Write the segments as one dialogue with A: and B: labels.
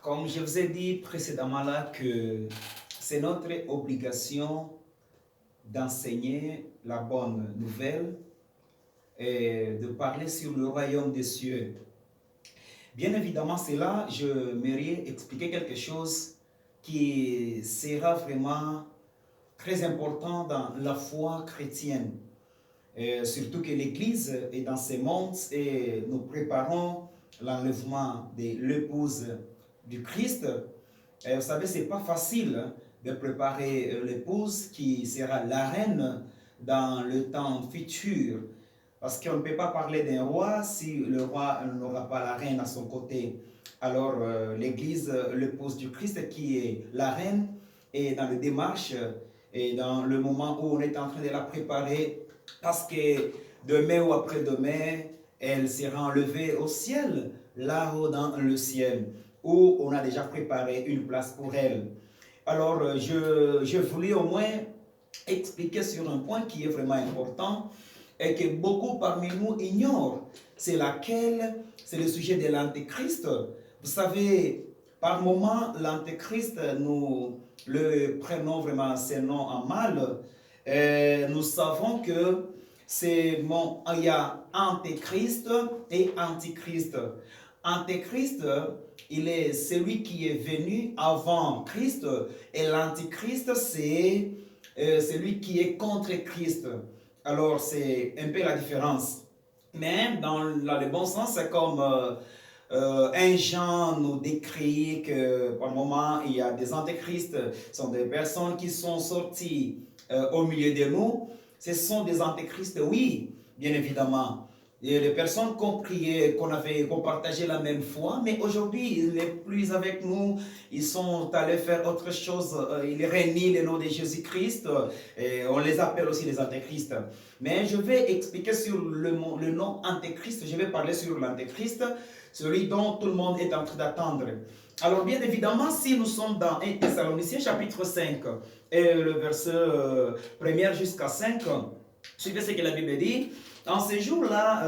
A: Comme je vous ai dit précédemment là que c'est notre obligation d'enseigner la bonne nouvelle et de parler sur le royaume des cieux. Bien évidemment, c'est là, je m'aimerais expliquer quelque chose qui sera vraiment très important dans la foi chrétienne. Surtout que l'Église est dans ces mondes et nous préparons l'enlèvement de l'épouse du Christ. Vous savez, c'est pas facile de préparer l'épouse qui sera la reine dans le temps futur. Parce qu'on ne peut pas parler d'un roi si le roi n'aura pas la reine à son côté. Alors l'Église, l'épouse du Christ qui est la reine, est dans la démarche et dans le moment où on est en train de la préparer parce que demain ou après-demain, elle sera enlevée au ciel, là-haut dans le ciel, où on a déjà préparé une place pour elle. Alors je voulais au moins expliquer sur un point qui est vraiment important et que beaucoup parmi nous ignorent, c'est le sujet de l'antéchrist. Vous savez, par moment, l'antéchrist, nous le prenons vraiment ses noms en mal. Et nous savons que il y a antéchrist et antichrist. Antéchrist, il est celui qui est venu avant Christ, et l'antichrist, c'est celui qui est contre Christ. Alors, c'est un peu la différence. Mais dans le bon sens, c'est comme un Jean nous décrit que par le moment, il y a des antéchrists, ce sont des personnes qui sont sorties au milieu de nous. Ce sont des antéchrists, oui, bien évidemment. Et les personnes qu'on priait, qu'on partageait la même foi, mais aujourd'hui, ils ne sont plus avec nous, ils sont allés faire autre chose, ils renient le nom de Jésus-Christ, et on les appelle aussi les antéchrists. Mais je vais expliquer sur le nom antéchrist, je vais parler sur l'antéchrist, celui dont tout le monde est en train d'attendre. Alors bien évidemment, si nous sommes dans 1 Thessaloniciens chapitre 5, et le verset 1 jusqu'à 5, suivez ce que la Bible dit. En ces jours-là,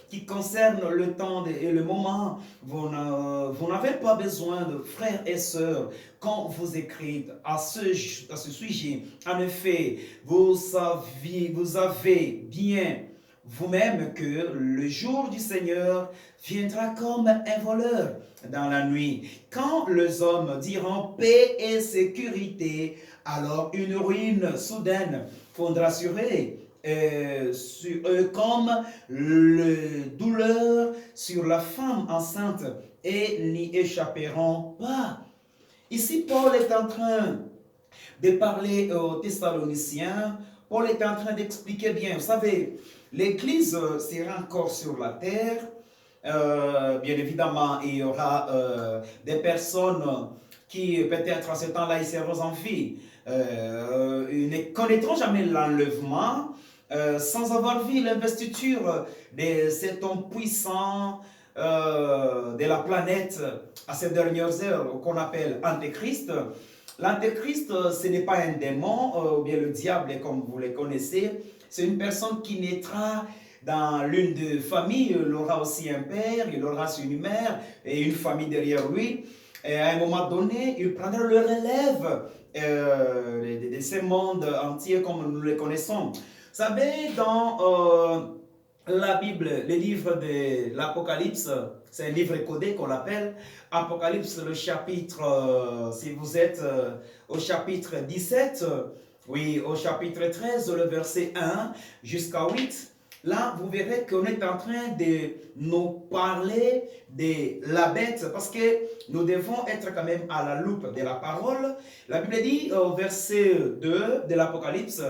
A: qui concernent le temps et le moment, vous n'avez pas besoin de frères et sœurs quand vous écrivez à ce sujet. En effet, vous avez bien vous-même que le jour du Seigneur viendra comme un voleur dans la nuit. Quand les hommes diront paix et sécurité, alors une ruine soudaine fondra sur eux comme le douleur sur la femme enceinte et n'y échapperont pas. Ici, Paul est en train de parler aux Thessaloniciens. Paul est en train d'expliquer bien. Vous savez, l'Église sera encore sur la terre. Bien évidemment, il y aura des personnes qui, peut-être à ce temps-là, ils seront en vie. Ils ne connaîtront jamais l'enlèvement sans avoir vu l'investiture de cet homme puissant de la planète à ces dernières heures qu'on appelle Antéchrist. L'Antéchrist, ce n'est pas un démon, ou bien le diable comme vous le connaissez. C'est une personne qui naîtra dans l'une des familles. Il aura aussi un père, il aura aussi une mère et une famille derrière lui. Et à un moment donné, il prendra le relève de ce monde entier comme nous le connaissons. Vous savez, dans la Bible, le livre de l'Apocalypse, c'est un livre codé qu'on appelle Apocalypse, le chapitre, si vous êtes au chapitre 17, oui, au chapitre 13, le verset 1 jusqu'à 8, là, vous verrez qu'on est en train de nous parler de la bête, parce que nous devons être quand même à la loupe de la parole. La Bible dit au verset 2 de l'Apocalypse,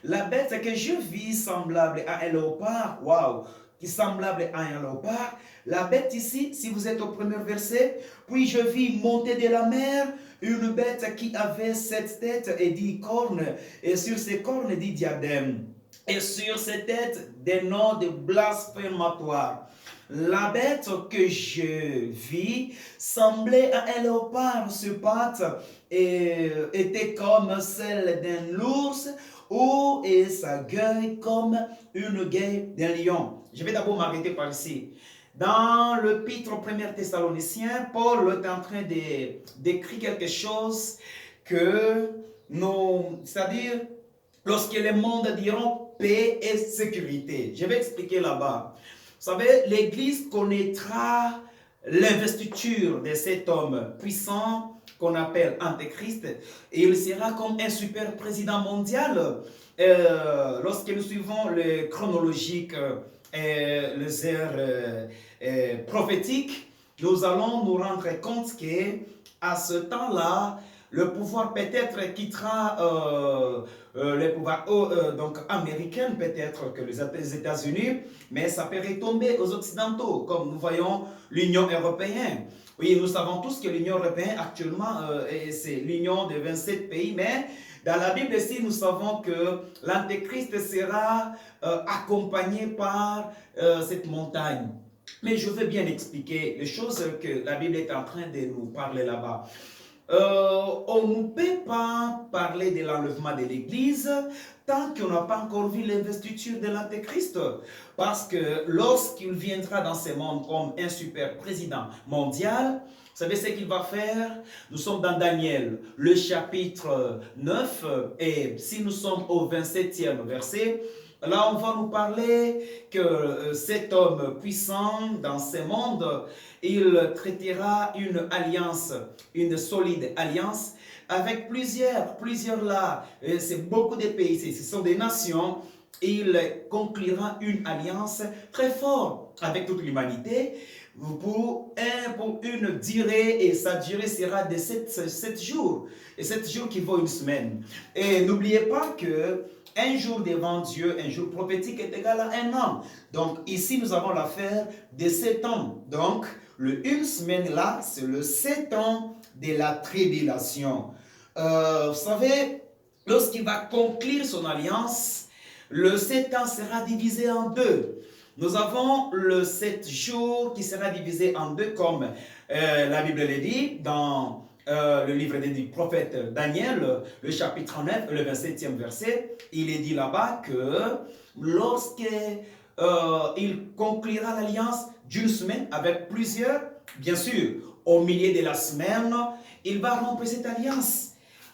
A: la bête que je vis semblable à un léopard, waouh, qui semblable à un léopard. La bête ici, si vous êtes au premier verset, puis je vis monter de la mer une bête qui avait 7 têtes et 10 cornes, et sur ces cornes 10 diadèmes, et sur ses têtes des noms de blasphématoires. La bête que je vis semblait à un léopard sur pattes et était comme celle d'un ours, et sa gueule comme une gueule d'un lion. Je vais d'abord m'arrêter par ici. Dans l'épître au 1er Thessaloniciens, Paul est en train d'écrire quelque chose que nous, c'est-à-dire, lorsque les mondes diront paix et sécurité. Je vais expliquer là-bas. Vous savez, l'Église connaîtra l'investiture de cet homme puissant qu'on appelle Antéchrist, et il sera comme un super président mondial. Lorsque nous suivons le chronologique, les heures prophétiques, nous allons nous rendre compte que à ce temps-là, le pouvoir peut-être quittera le pouvoir donc américain, peut-être que les États-Unis, mais ça peut retomber aux Occidentaux, comme nous voyons l'Union européenne. Oui, nous savons tous que l'Union européenne actuellement, c'est l'union de 27 pays, mais dans la Bible ici, nous savons que l'Antéchrist sera accompagné par cette montagne. Mais je veux bien expliquer les choses que la Bible est en train de nous parler là-bas. On ne peut pas parler de l'enlèvement de l'Église tant qu'on n'a pas encore vu l'investiture de l'Antéchrist. Parce que lorsqu'il viendra dans ce monde comme un super président mondial, vous savez ce qu'il va faire? Nous sommes dans Daniel, le chapitre 9, et si nous sommes au 27e verset, là on va nous parler que cet homme puissant dans ce monde, il traitera une alliance, une solide alliance avec plusieurs là, c'est beaucoup de pays, ce sont des nations. Il conclura une alliance très forte avec toute l'humanité pour une durée, et sa durée sera de 7 jours, et 7 jours qui vaut une semaine. Et n'oubliez pas que un jour devant Dieu, un jour prophétique est égal à un an. Donc ici nous avons l'affaire de 7 ans. Donc une semaine là, c'est le 7 ans de la tribulation. Vous savez, lorsqu'il va conclure son alliance, le 7 ans sera divisé en deux. Nous avons le 7 jours qui sera divisé en deux, comme la Bible le dit dans le livre du prophète Daniel, le chapitre 9, le 27e verset. Il est dit là-bas que lorsqu'il conclura l'alliance d'une semaine avec plusieurs, bien sûr, au milieu de la semaine, il va rompre cette alliance.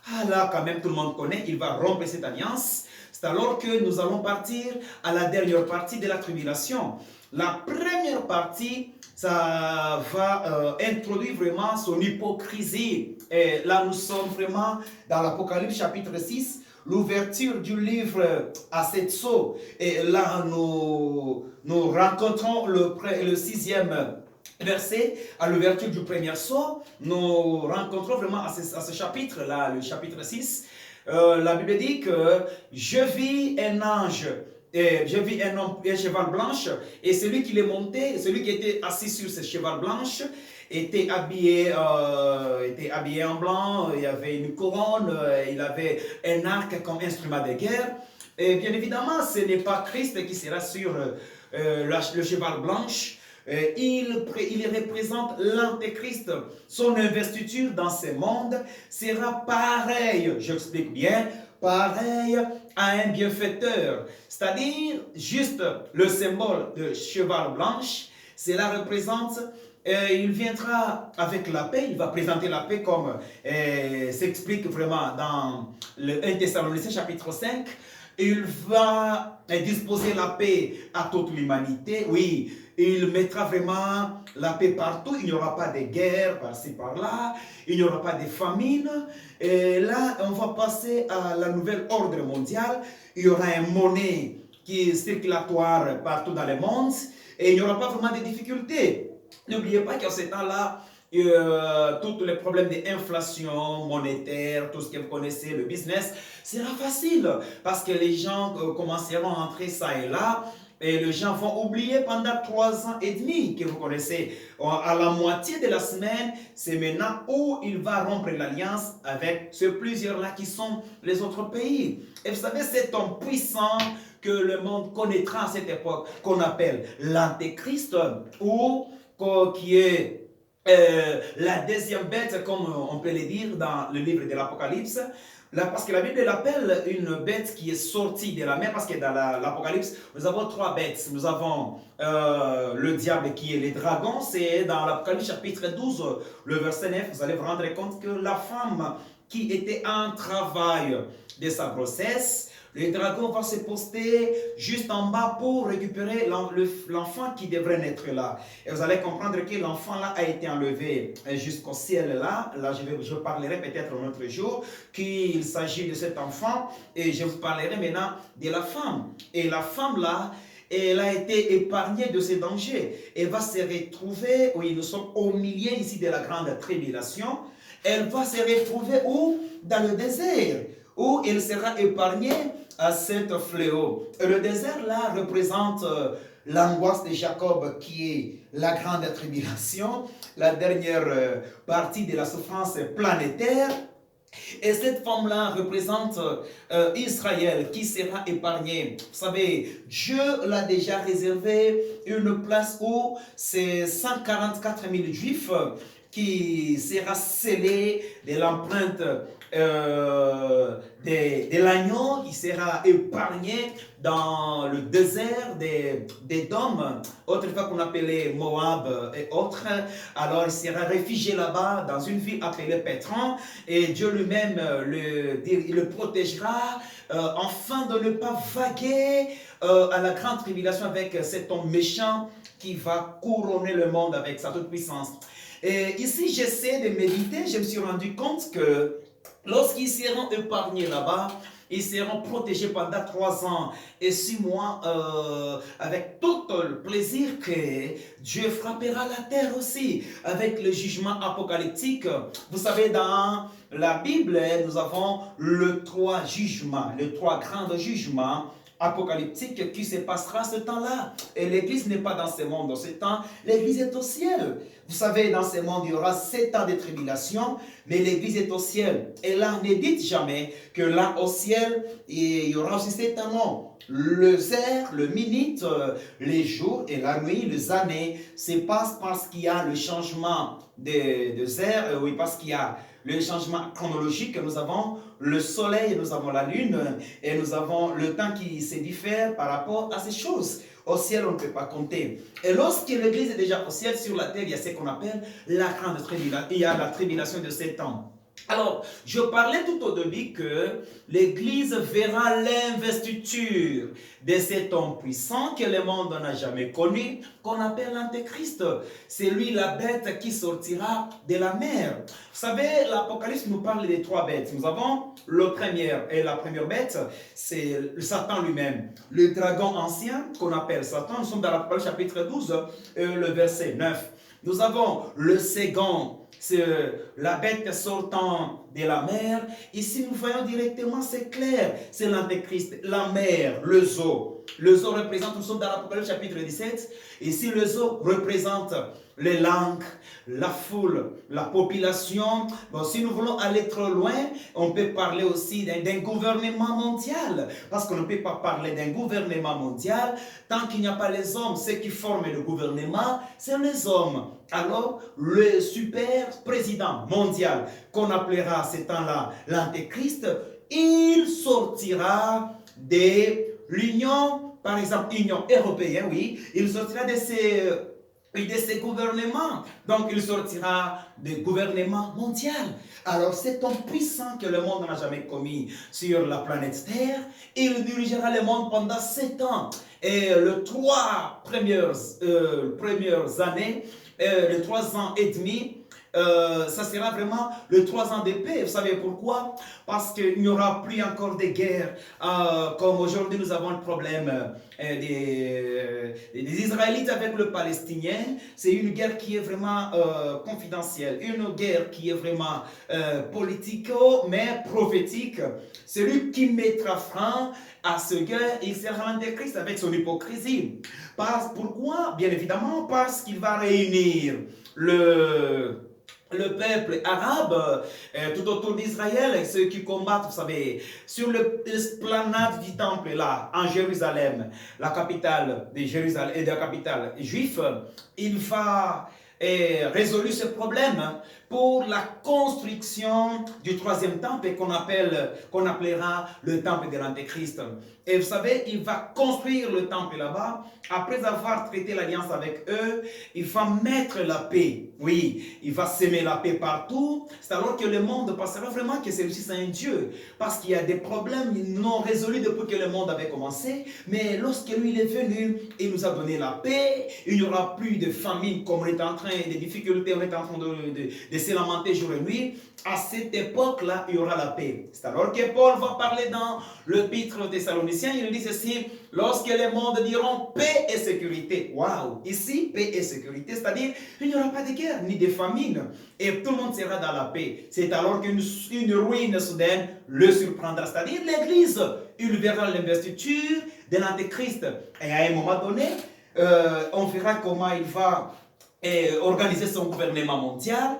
A: Ah là, quand même, tout le monde connaît, il va rompre cette alliance. C'est alors que nous allons partir à la dernière partie de la tribulation. La première partie, ça va introduire vraiment son hypocrisie. Et là, nous sommes vraiment dans l'Apocalypse chapitre 6, l'ouverture du livre à 7 sceaux. Et là, nous rencontrons le 6e verset, à l'ouverture du premier sceau. Nous rencontrons vraiment à ce chapitre-là, le chapitre 6, la Bible dit que je vis un ange, et je vis un homme, un cheval blanche, et celui qui l'est monté, celui qui était assis sur ce cheval blanche, était habillé en blanc, il y avait une couronne, il avait un arc comme instrument de guerre. Et bien évidemment, ce n'est pas Christ qui sera sur le cheval blanche. Il représente l'Antéchrist. Son investiture dans ce monde sera pareille, j'explique bien, pareil à un bienfaiteur. C'est-à-dire, juste le symbole de cheval blanche, cela représente, il viendra avec la paix, il va présenter la paix comme s'explique vraiment dans le 1 Thessaloniciens chapitre 5. Il va disposer la paix à toute l'humanité, oui. Il mettra vraiment la paix partout. Il n'y aura pas de guerre par-ci par-là. Il n'y aura pas de famine. Et là, on va passer à la nouvelle ordre mondial. Il y aura une monnaie qui est circulatoire partout dans le monde. Et il n'y aura pas vraiment de difficultés. N'oubliez pas qu'à ce temps-là, tous les problèmes d'inflation monétaire, tout ce que vous connaissez, le business, sera facile. Parce que les gens commenceront à entrer ça et là. Et les gens vont oublier pendant 3 ans et demi que vous connaissez. À la moitié de la semaine, c'est maintenant où il va rompre l'alliance avec ceux plusieurs-là qui sont les autres pays. Et vous savez, cet homme puissant que le monde connaîtra à cette époque, qu'on appelle l'Antéchrist, ou qui est la deuxième bête, comme on peut le dire dans le livre de l'Apocalypse, parce que la Bible l'appelle une bête qui est sortie de la mer, parce que dans l'Apocalypse, nous avons trois bêtes. Nous avons le diable qui est le dragon, c'est dans l'Apocalypse chapitre 12, le verset 9, vous allez vous rendre compte que la femme qui était en travail de sa grossesse, le dragon va se poster juste en bas pour récupérer l'enfant qui devrait naître là. Et vous allez comprendre que l'enfant là a été enlevé jusqu'au ciel là. Là, je parlerai peut-être un autre jour qu'il s'agit de cet enfant. Et je vous parlerai maintenant de la femme. Et la femme là, elle a été épargnée de ces dangers. Elle va se retrouver, oui, nous sommes au milieu ici de la grande tribulation. Elle va se retrouver où? Dans le désert, où elle sera épargnée à cet fléau. Et le désert là représente l'angoisse de Jacob qui est la grande tribulation, la dernière partie de la souffrance planétaire. Et cette femme-là représente Israël qui sera épargné. Vous savez, Dieu l'a déjà réservé une place où c'est 144 000 juifs qui sera scellé de l'empreinte de l'agneau, qui sera épargné dans le désert des Dômes, autrefois qu'on appelait Moab et autres. Alors il sera réfugié là-bas dans une ville appelée Pétran, et Dieu lui-même le protégera afin de ne pas vaguer à la grande tribulation avec cet homme méchant qui va couronner le monde avec sa toute puissance. Et ici, j'essaie de méditer, je me suis rendu compte que lorsqu'ils seront épargnés là-bas, ils seront protégés pendant 3 ans et 6 mois avec tout le plaisir que Dieu frappera la terre aussi avec le jugement apocalyptique. Vous savez, dans la Bible, nous avons les 3 jugements, les 3 grands jugements apocalyptiques qui se passera ce temps-là. Et l'Église n'est pas dans ce monde, dans ce temps, l'Église est au ciel. Vous savez, dans ce monde, il y aura 7 ans de tribulation, mais l'Église est au ciel. Et là, ne dites jamais que là, au ciel, il y aura aussi 7 ans. Non. Les heures, le minute, les jours et la nuit, les années, se passent parce qu'il y a le changement des heures, oui, parce qu'il y a le changement chronologique. Nous avons le soleil, nous avons la lune, et nous avons le temps qui se diffère par rapport à ces choses. Au ciel, on ne peut pas compter. Et lorsque l'Église est déjà au ciel, sur la terre, il y a ce qu'on appelle la grande tribulation. Il y a la tribulation de 7 ans. Alors, je parlais tout au début que l'Église verra l'investiture de cet homme puissant que le monde n'a jamais connu, qu'on appelle l'Antéchrist. C'est lui la bête qui sortira de la mer. Vous savez, l'Apocalypse nous parle des 3 bêtes. Nous avons la première bête, c'est Satan lui-même. Le dragon ancien qu'on appelle Satan, nous sommes dans l'Apocalypse chapitre 12, le verset 9. Nous avons le second, c'est la bête sortant de la mer. Ici, nous voyons directement, c'est clair, c'est l'Antéchrist, la mer, le zoo. Le zoo représente, nous sommes dans l'Apocalypse chapitre 17. Ici, le zoo représente les langues, la foule, la population. Bon, si nous voulons aller trop loin, on peut parler aussi d'un gouvernement mondial. Parce qu'on ne peut pas parler d'un gouvernement mondial tant qu'il n'y a pas les hommes. Ceux qui forment le gouvernement, c'est les hommes. Alors, le super président mondial, qu'on appellera à ce temps-là l'Antéchrist, il sortira de l'Union, par exemple, Union européenne, oui, il sortira de ces gouvernements. Donc, il sortira du gouvernement mondial. Alors, cet homme puissant que le monde n'a jamais commis sur la planète Terre, il dirigera le monde pendant 7 ans. Et les 3 premières années, les 3 ans et demi, ça sera vraiment les 3 ans de paix. Vous savez pourquoi? Parce qu'il n'y aura plus encore de guerre. Comme aujourd'hui nous avons le problème des Israélites avec le Palestinien. C'est une guerre qui est vraiment confidentielle. Une guerre qui est vraiment politico, mais prophétique. Celui qui mettra fin à ce guerre, il sera l'Antéchrist avec son hypocrisie. Pourquoi? Bien évidemment, parce qu'il va réunir le peuple arabe tout autour d'Israël, ceux qui combattent, vous savez, sur l'esplanade du temple là, en Jérusalem, la capitale de Jérusalem et de la capitale juive, il va résolu ce problème pour la construction du troisième temple qu'on appellera le temple de l'Antéchrist. Et vous savez, il va construire le temple là-bas. Après avoir traité l'alliance avec eux, il va mettre la paix. Oui, il va semer la paix partout. C'est alors que le monde pensera vraiment que celui-ci c'est un Dieu. Parce qu'il y a des problèmes non résolus depuis que le monde avait commencé. Mais lorsque lui il est venu, il nous a donné la paix. Il n'y aura plus de famine comme on est en train, des difficultés, on est en train de se lamenter jour et nuit. À cette époque-là, il y aura la paix. C'est alors que Paul va parler dans l'épître aux Thessaloniciens. Il dit ceci: lorsque les mondes diront paix et sécurité. Waouh! Ici, paix et sécurité, c'est-à-dire il n'y aura pas de guerre ni de famine. Et tout le monde sera dans la paix. C'est alors qu'une ruine soudaine le surprendra. C'est-à-dire l'Église, il verra l'investiture de l'Antéchrist. Et à un moment donné, on verra comment il va organiser son gouvernement mondial.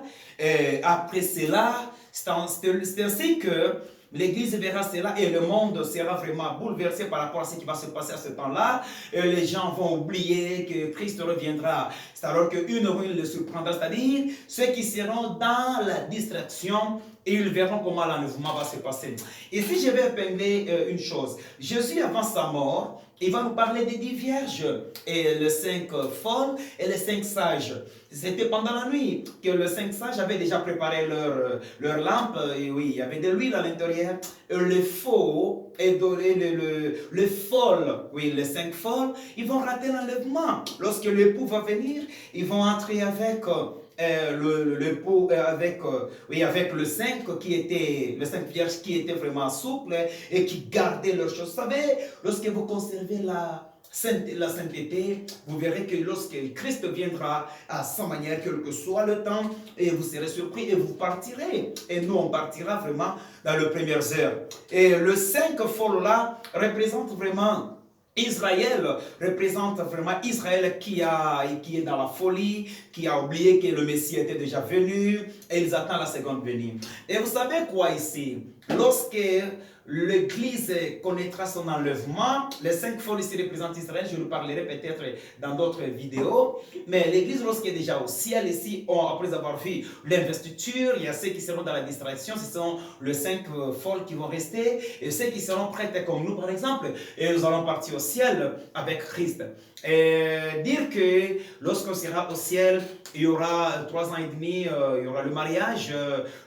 A: Après cela, c'est ainsi que l'Église verra cela et le monde sera vraiment bouleversé par rapport à ce qui va se passer à ce temps-là. Les gens vont oublier que Christ reviendra. C'est alors qu'une ruine le surprendra, c'est-à-dire ceux qui seront dans la distraction, et ils verront comment l'enlèvement va se passer. Ici, je vais épingler une chose. Jésus, avant sa mort, il va nous parler des 10 vierges et les 5 folles et les 5 sages. C'était pendant la nuit que les 5 sages avaient déjà préparé leur lampe. Et oui, il y avait de l'huile à l'intérieur. Les faux et les folles, oui, les 5 folles, ils vont rater l'enlèvement. Lorsque l'époux va venir, ils vont entrer avec avec le 5 qui était, le 5 vierges qui étaient vraiment souples et qui gardaient leurs choses. Vous savez, lorsque vous conservez la sainteté, vous verrez que lorsque Christ viendra à sa manière, quel que soit le temps, et vous serez surpris et vous partirez. Et nous, on partira vraiment dans les premières heures. Et le 5 folles là représente vraiment Israël, représente vraiment Israël qui est dans la folie, qui a oublié que le Messie était déjà venu et ils attendent la seconde venue. Et vous savez quoi ici? Lorsque l'Église connaîtra son enlèvement, les 5 folles ici représentent Israël, je vous parlerai peut-être dans d'autres vidéos, mais l'Église lorsqu'elle est déjà au ciel ici, après avoir vu l'investiture, il y a ceux qui seront dans la distraction, ce sont les 5 folles qui vont rester, et ceux qui seront prêts comme nous par exemple, et nous allons partir au ciel avec Christ. Et dire que lorsqu'on sera au ciel, il y aura 3 ans et demi, il y aura le mariage,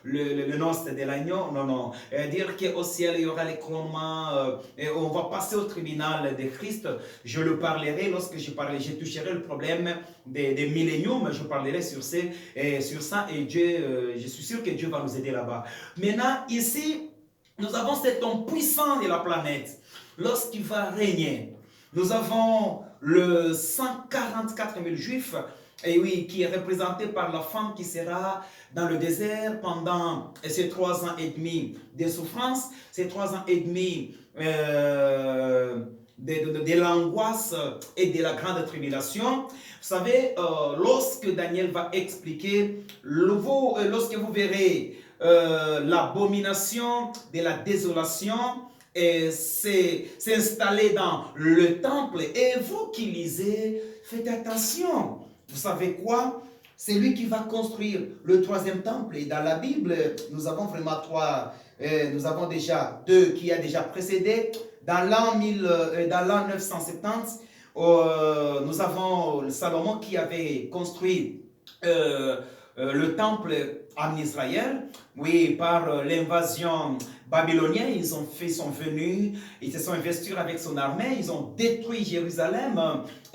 A: le noces de l'agneau, non. Dire qu'au ciel, il y aura les couronnements, et on va passer au tribunal de Christ. Je le parlerai lorsque je toucherai le problème des milléniums, je parlerai sur ça, et Dieu, je suis sûr que Dieu va nous aider là-bas. Maintenant, ici, nous avons cet homme puissant de la planète, lorsqu'il va régner. Nous avons le 144 000 juifs, et oui, qui est représenté par la femme qui sera dans le désert pendant ces 3 ans et demi de souffrance, ces 3 ans et demi de l'angoisse et de la grande tribulation. Vous savez, lorsque Daniel va expliquer, lorsque vous verrez l'abomination de la désolation, et s'installer dans le temple, et vous qui lisez, faites attention. Vous savez quoi? C'est lui qui va construire le 3e temple. Et dans la Bible, nous avons vraiment 3. Nous avons déjà 2 qui a déjà précédé. Dans l'an 970, nous avons Salomon qui avait construit le temple en Israël. Oui, par l'invasion babylonienne, ils sont venus, ils se sont investis avec son armée, ils ont détruit Jérusalem.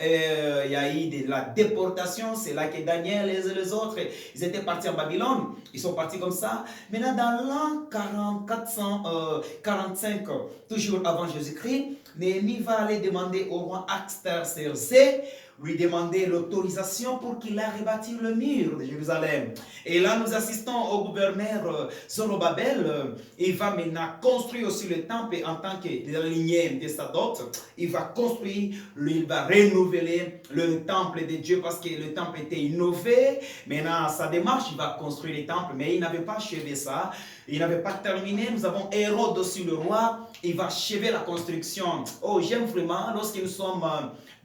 A: Il y a eu de la déportation, c'est là que Daniel et les autres, ils étaient partis en Babylone, ils sont partis comme ça. Maintenant, dans l'an 445, toujours avant Jésus-Christ, Néhémie va aller demander au roi Artaxerxès, lui demander l'autorisation pour qu'il aille rebâtir le mur de Jérusalem. Et là, nous assistons au gouverneur Zorobabel. Il va maintenant construire aussi le temple en tant que de la lignée de Sadok. Il va construire, il va renouveler le temple de Dieu parce que le temple était innové. Maintenant, sa démarche, il va construire le temple, mais il n'avait pas achevé ça. Il n'avait pas terminé. Nous avons Hérode aussi, le roi. Il va achever la construction. Oh, j'aime vraiment lorsque nous sommes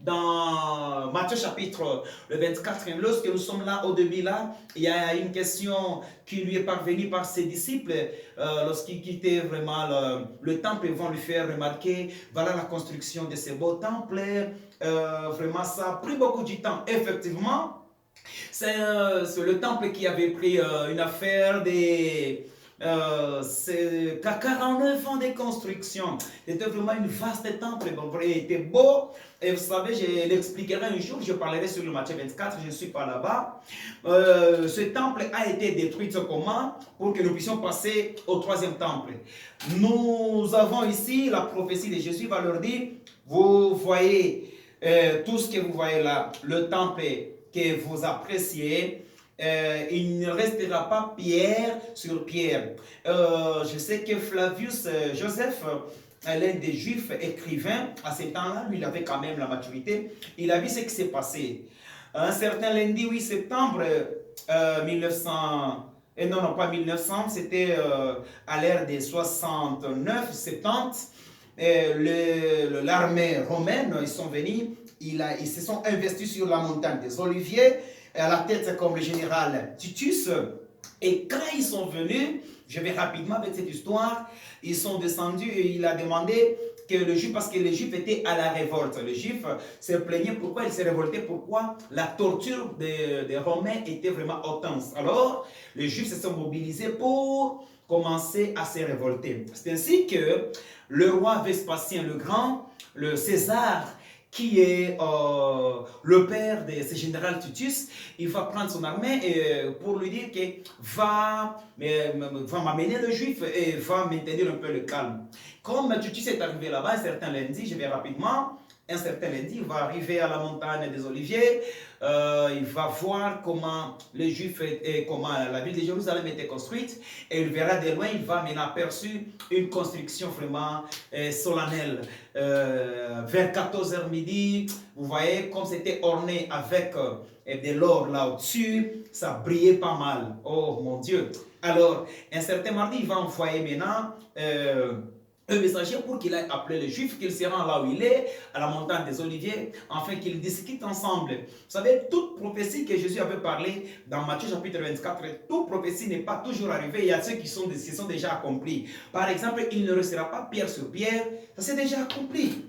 A: dans Matthieu chapitre le 24, lorsque nous sommes là au début là, il y a une question qui lui est parvenue par ses disciples lorsqu'ils quittaient vraiment le temple. Ils vont lui faire remarquer, voilà la construction de ces beaux temples. Vraiment, ça a pris beaucoup de temps. Effectivement, c'est le temple qui avait pris une affaire c'est 49 ans de construction. C'était vraiment une vaste temple. Bon, il était beau. Et vous savez, je l'expliquerai un jour. Je parlerai sur le Matthieu 24. Je ne suis pas là-bas. Ce temple a été détruit comment pour que nous puissions passer au troisième temple. Nous avons ici la prophétie de Jésus. Il va leur dire, vous voyez tout ce que vous voyez là, le temple que vous appréciez, il ne restera pas pierre sur pierre. Je sais que Flavius Joseph, l'un des juifs écrivains, à ce temps-là, lui, il avait quand même la maturité, il a vu ce qui s'est passé. Un certain lundi 8 septembre 1900, et non, pas 1900, c'était à l'ère des 69, 70, l'armée romaine, ils sont venus, ils se sont investis sur la montagne des Oliviers, à la tête comme le général Titus. Et quand ils sont venus, je vais rapidement avec cette histoire, ils sont descendus et il a demandé que le juif, parce que les juifs étaient à la révolte. Les juifs se plaignaient pourquoi ils se révoltaient, pourquoi la torture des Romains était vraiment intense. Alors, les juifs se sont mobilisés pour commencer à se révolter. C'est ainsi que le roi Vespasien le Grand, le César, qui est le père de ce général Titus, il va prendre son armée pour lui dire que va m'amener le juif et va maintenir un peu le calme. Comme Titus est arrivé là-bas un certain lundi, je vais rapidement, un certain lundi, il va arriver à la montagne des Oliviers, il va voir comment les Juifs et comment la ville de Jérusalem était construite, et il verra de loin, il va maintenant apercevoir une construction vraiment solennelle. Vers 14h midi, vous voyez comme c'était orné avec de l'or là au-dessus, ça brillait pas mal. Oh mon Dieu! Alors, un certain mardi, il va envoyer maintenant un messager pour qu'il aille appeler les Juifs, qu'il se rend là où il est, à la montagne des Oliviers, afin qu'ils discutent ensemble. Vous savez, toute prophétie que Jésus avait parlé dans Matthieu chapitre 24, toute prophétie n'est pas toujours arrivée. Il y a ceux qui sont déjà accomplis. Par exemple, il ne restera pas pierre sur pierre, ça c'est déjà accompli.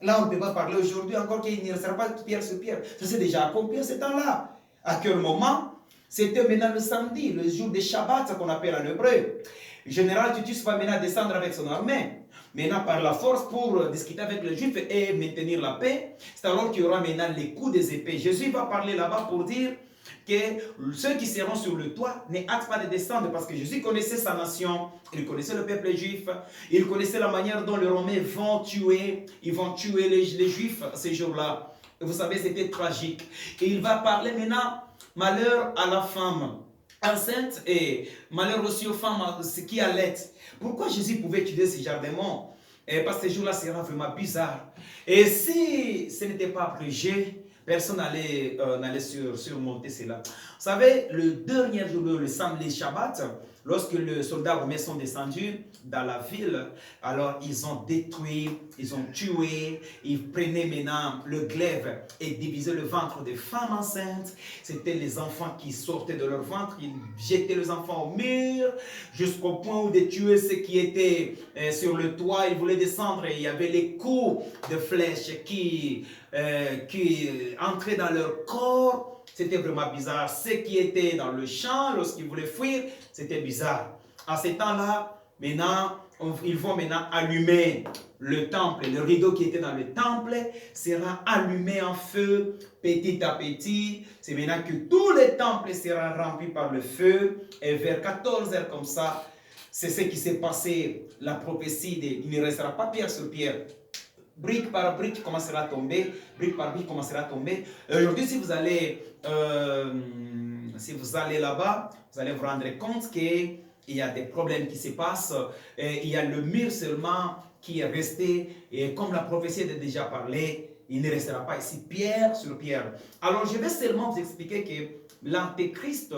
A: Là, on ne peut pas parler aujourd'hui encore qu'il ne restera pas pierre sur pierre. Ça c'est déjà accompli à ce temps-là. À quel moment? C'était maintenant le samedi, le jour des Shabbat, qu'on appelle en hébreu. Le général Titus va maintenant descendre avec son armée, maintenant par la force pour discuter avec les Juifs et maintenir la paix. C'est alors qu'il y aura maintenant les coups des épées. Jésus va parler là-bas pour dire que ceux qui seront sur le toit ne hâtent pas de descendre parce que Jésus connaissait sa nation, il connaissait le peuple juif, il connaissait la manière dont les Romains vont tuer, les Juifs ces jours-là. Vous savez, c'était tragique. Et il va parler maintenant, malheur à la femme enceinte et malheur aussi aux femmes qui allaitent. Pourquoi Jésus pouvait tuer ce genre de mots? Parce que ce jour-là sera vraiment bizarre. Et si ce n'était pas abrégé, personne n'allait surmonter cela. Vous savez, le dernier jour, le samedi Shabbat, lorsque les soldats romains sont descendus dans la ville, alors ils ont détruit, ils ont tué, ils prenaient maintenant le glaive et divisaient le ventre des femmes enceintes. C'était les enfants qui sortaient de leur ventre, ils jetaient les enfants au mur, jusqu'au point où de tuer ceux qui étaient sur le toit. Ils voulaient descendre et il y avait les coups de flèches qui entraient dans leur corps. C'était vraiment bizarre. Ceux qui étaient dans le champ, lorsqu'ils voulaient fuir, c'était bizarre. À ce temps-là, maintenant, ils vont maintenant allumer le temple. Le rideau qui était dans le temple sera allumé en feu petit à petit. C'est maintenant que tout le temple sera rempli par le feu. Et vers 14h comme ça, c'est ce qui s'est passé. La prophétie, il ne restera pas pierre sur pierre. Brique par brique commencera à tomber, brique par brique commencera à tomber. Aujourd'hui, si vous allez là-bas, vous allez vous rendre compte qu'il y a des problèmes qui se passent. Il y a le mur seulement qui est resté. Et comme la prophétie a déjà parlé, il ne restera pas ici pierre sur pierre. Alors, je vais seulement vous expliquer que l'Antéchrist,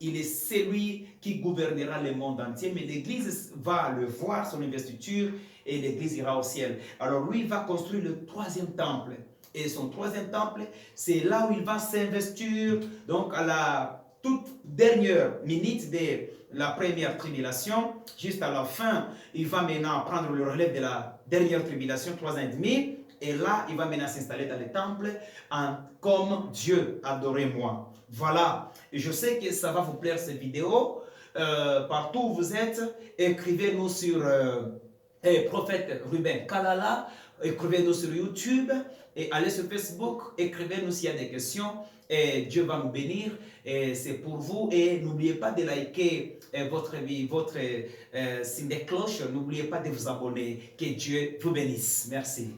A: il est celui qui gouvernera le monde entier, mais l'Église va le voir, son investiture, et l'Église ira au ciel. Alors lui, il va construire le troisième temple. Et son troisième temple, c'est là où il va s'investir, donc à la toute dernière minute de la première tribulation, juste à la fin, il va maintenant prendre le relais de la dernière tribulation, 3 ans et demi, et là, il va maintenant s'installer dans le temple comme Dieu, adorez-moi. Voilà, et je sais que ça va vous plaire cette vidéo. Partout où vous êtes, écrivez-nous sur prophète Ruben Kalala, écrivez-nous sur YouTube et allez sur Facebook, écrivez-nous s'il y a des questions et Dieu va nous bénir et c'est pour vous. Et n'oubliez pas de liker votre signe de cloche, n'oubliez pas de vous abonner. Que Dieu vous bénisse. Merci.